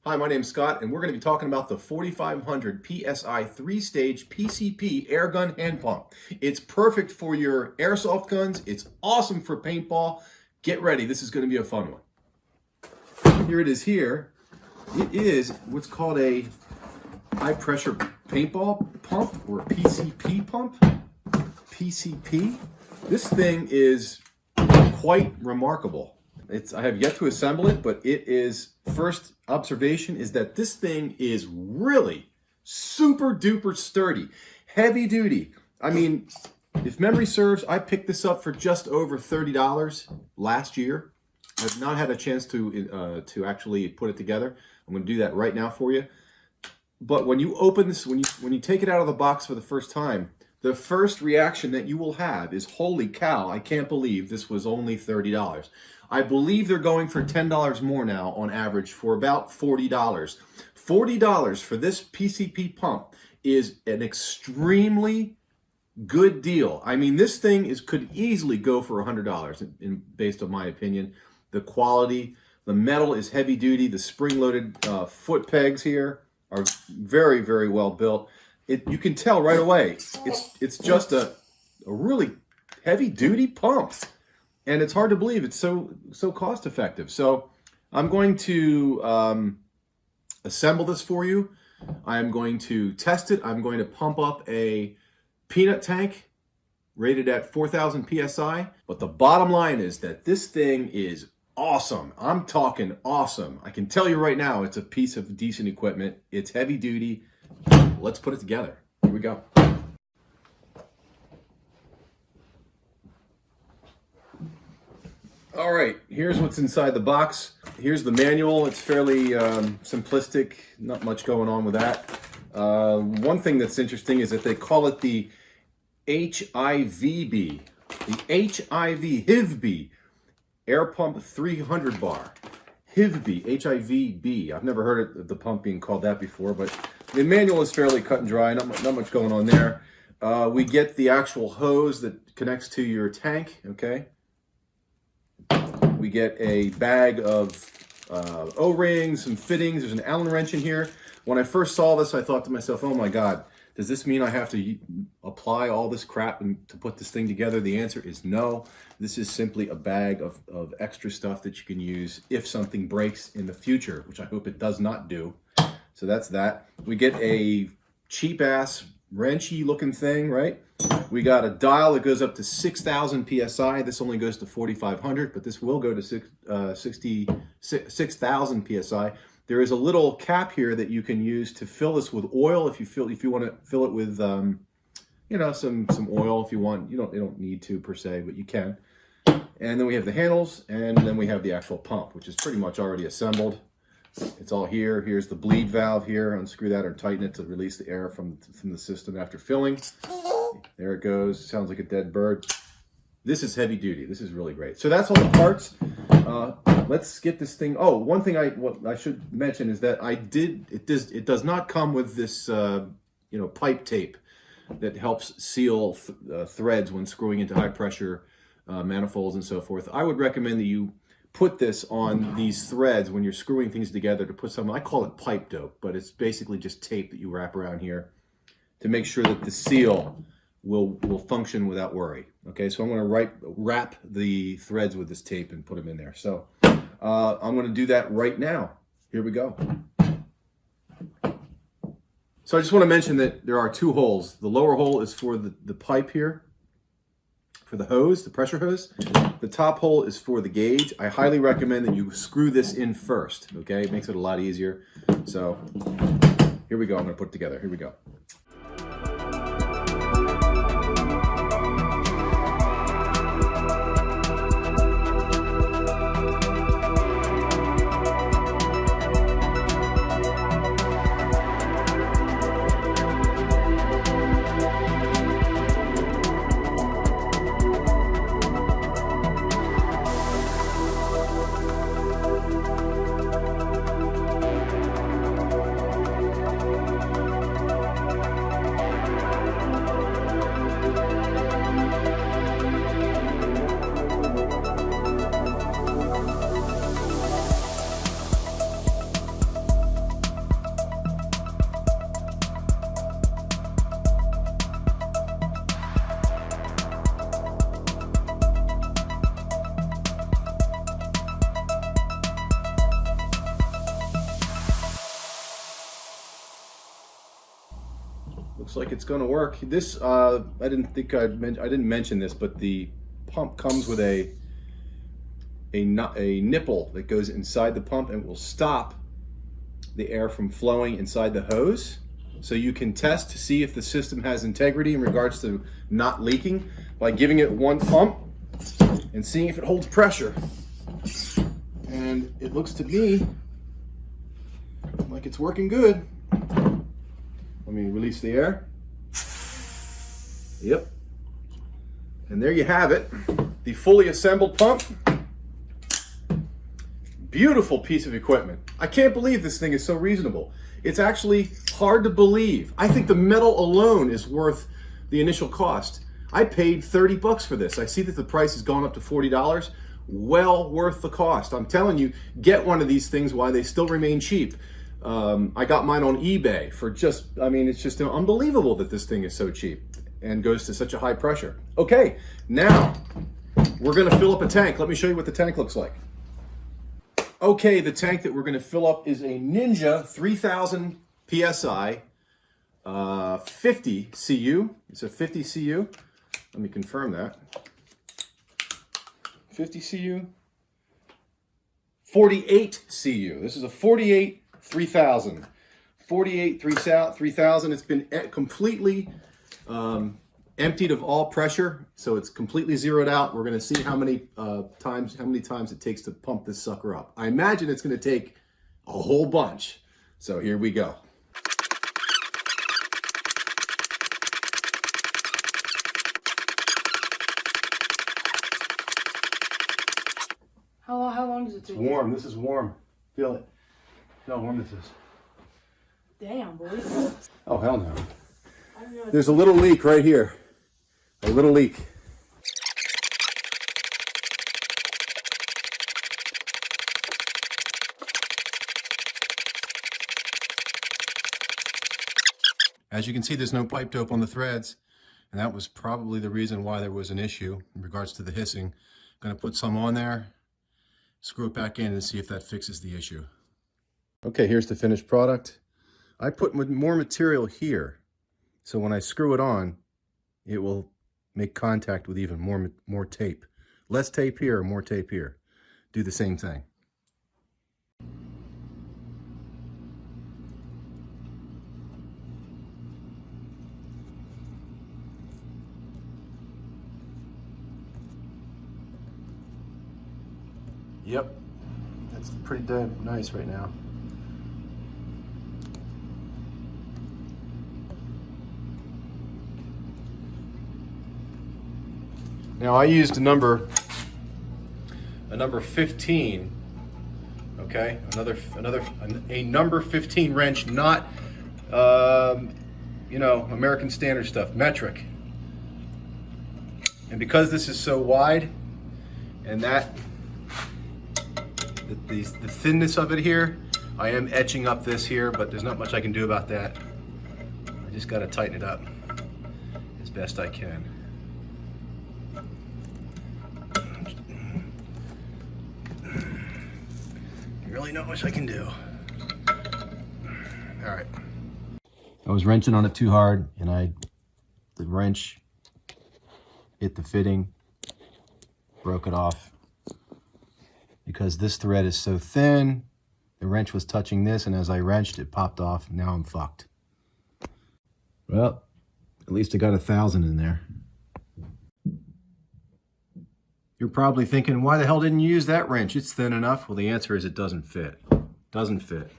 Hi, my name's Scott, and we're going to be talking about the 4500 PSI 3-stage PCP air gun hand pump. It's perfect for your airsoft guns. It's awesome for paintball. Get ready. This is going to be a fun one. Here it is here. It is what's called a high pressure paintball pump or a PCP pump. PCP. This thing is quite remarkable. I have yet to assemble it, but it is, first observation is that this thing is really super duper sturdy, heavy duty. I mean, if memory serves, I picked this up for just over $30 last year. I've not had a chance to actually put it together. I'm going to do that right now for you. But when you open this, when you take it out of the box for the first time, the first reaction that you will have is, holy cow, I can't believe this was only $30. I believe they're going for $10 more now on average for about $40. $40 for this PCP pump is an extremely good deal. I mean, this thing could easily go for $100 based on my opinion. The quality, the metal is heavy duty. The spring-loaded foot pegs here are very, very well built. You can tell right away, it's just a really heavy duty pump. And it's hard to believe it's so cost effective. So I'm going to assemble this for you. I'm going to test it. I'm going to pump up a peanut tank rated at 4,000 PSI. But the bottom line is that this thing is awesome. I'm talking awesome. I can tell you right now, it's a piece of decent equipment. It's heavy duty. Let's put it together. Here we go. All right, here's what's inside the box. Here's the manual. It's fairly simplistic, not much going on with that. One thing that's interesting is that they call it the HIVB, HIVB, Air Pump 300 bar. HIVB, H-I-V-B. I've never heard of the pump being called that before, but the manual is fairly cut and dry, not much going on there. We get the actual hose that connects to your tank, okay? We get a bag of O-rings, some fittings. There's an Allen wrench in here. When I first saw this, I thought to myself, oh my God, does this mean I have to apply all this crap to put this thing together? The answer is no. This is simply a bag of extra stuff that you can use if something breaks in the future, which I hope it does not do. So that's that. We get a cheap-ass wrenchy looking thing, right? We got a dial that goes up to 6,000 PSI. This only goes to 4,500, but this will go to 6,000 PSI. There is a little cap here that you can use to fill this with oil if you want to fill it with you know, some oil if you want. You don't need to per se, but you can. And then we have the handles, and then we have the actual pump, which is pretty much already assembled. It's all here. Here's the bleed valve here. Unscrew that or tighten it to release the air from the system after filling. There it goes. Sounds like a dead bird. This is heavy duty. This is really great. So that's all the parts. Let's get this thing. Oh, one thing I should mention is that it does not come with this you know, pipe tape that helps seal threads when screwing into high pressure manifolds and so forth. I would recommend that you put this on these threads when you're screwing things together to put some, I call it pipe dope, but it's basically just tape that you wrap around here to make sure that the seal will function without worry. Okay, so I'm going to wrap the threads with this tape and put them in there. So I'm going to do that right now. Here we go. So I just want to mention that there are two holes. The lower hole is for the pipe here, for the hose, the pressure hose. The top hole is for the gauge. I highly recommend that you screw this in first, okay? It makes it a lot easier. So here we go. I'm going to put it together. Here we go. Looks like it's going to work. This I didn't mention this, but the pump comes with a nipple that goes inside the pump and will stop the air from flowing inside the hose. So you can test to see if the system has integrity in regards to not leaking by giving it one pump and seeing if it holds pressure. And it looks to me like it's working good. Let me release the air. Yep. And there you have it. The fully assembled pump. Beautiful piece of equipment. I can't believe this thing is so reasonable. It's actually hard to believe. I think the metal alone is worth the initial cost. I paid 30 bucks for this. I see that the price has gone up to $40. Well worth the cost. I'm telling you, get one of these things while they still remain cheap. I got mine on eBay for just, I mean, it's just unbelievable that this thing is so cheap and goes to such a high pressure. Okay, now we're gonna fill up a tank. Let me show you what the tank looks like. Okay, the tank that we're gonna fill up is a Ninja 3000 PSI, 50 CU. It's a 50 CU. Let me confirm that. 50 CU, 48 CU. This is a 48 3000. 48 3000. It's been completely emptied of all pressure, so it's completely zeroed out. We're going to see how many times it takes to pump this sucker up. I imagine it's going to take a whole bunch. So here we go. How long does it take? It's warm. This is warm. Feel it. Feel how warm this is. Damn, boy. Oh, hell no. There's a little leak right here. A little leak. As you can see, there's no pipe dope on the threads, and that was probably the reason why there was an issue in regards to the hissing. I'm going to put some on there, screw it back in, and see if that fixes the issue. Okay, here's the finished product. I put more material here, so when I screw it on, it will make contact with even more tape. Less tape here, more tape here. Do the same thing. Yep, that's pretty damn nice right now. Now I used a number 15, okay? A number 15 wrench, not you know, American Standard stuff, metric. And because this is so wide, and the thinness of it here, I am etching up this here, but there's not much I can do about that. I just got to tighten it up as best I can. Really not much I can do. All right. I was wrenching on it too hard, and the wrench hit the fitting, broke it off. Because this thread is so thin, the wrench was touching this, and as I wrenched, it popped off. Now I'm fucked. Well, at least I got 1,000 in there. You're probably thinking, why the hell didn't you use that wrench? It's thin enough. Well, the answer is it doesn't fit. Doesn't fit.